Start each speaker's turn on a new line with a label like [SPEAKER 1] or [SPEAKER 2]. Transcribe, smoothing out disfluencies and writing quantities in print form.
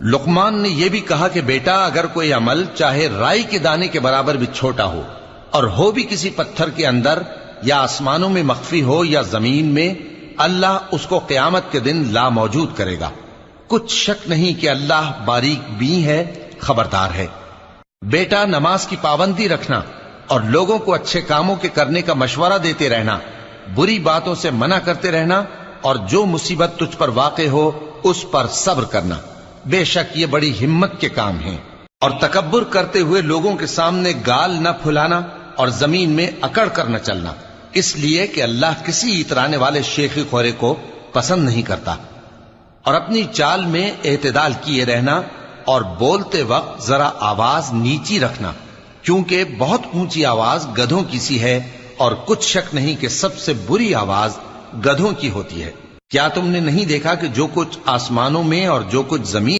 [SPEAKER 1] لقمان نے یہ بھی کہا کہ بیٹا اگر کوئی عمل چاہے رائی کے دانے کے برابر بھی چھوٹا ہو اور ہو بھی کسی پتھر کے اندر یا آسمانوں میں مخفی ہو یا زمین میں، اللہ اس کو قیامت کے دن لا موجود کرے گا۔ کچھ شک نہیں کہ اللہ باریک بین ہے، خبردار ہے۔ بیٹا نماز کی پابندی رکھنا اور لوگوں کو اچھے کاموں کے کرنے کا مشورہ دیتے رہنا، بری باتوں سے منع کرتے رہنا، اور جو مصیبت تجھ پر واقع ہو اس پر صبر کرنا، بے شک یہ بڑی ہمت کے کام ہیں۔ اور تکبر کرتے ہوئے لوگوں کے سامنے گال نہ پھلانا اور زمین میں اکڑ کر نہ چلنا، اس لیے کہ اللہ کسی اترانے والے شیخی خورے کو پسند نہیں کرتا۔ اور اپنی چال میں اعتدال کیے رہنا اور بولتے وقت ذرا آواز نیچی رکھنا، کیونکہ بہت اونچی آواز گدھوں کی سی ہے، اور کچھ شک نہیں کہ سب سے بری آواز گدھوں کی ہوتی ہے۔ کیا تم نے نہیں دیکھا کہ جو کچھ آسمانوں میں اور جو کچھ زمین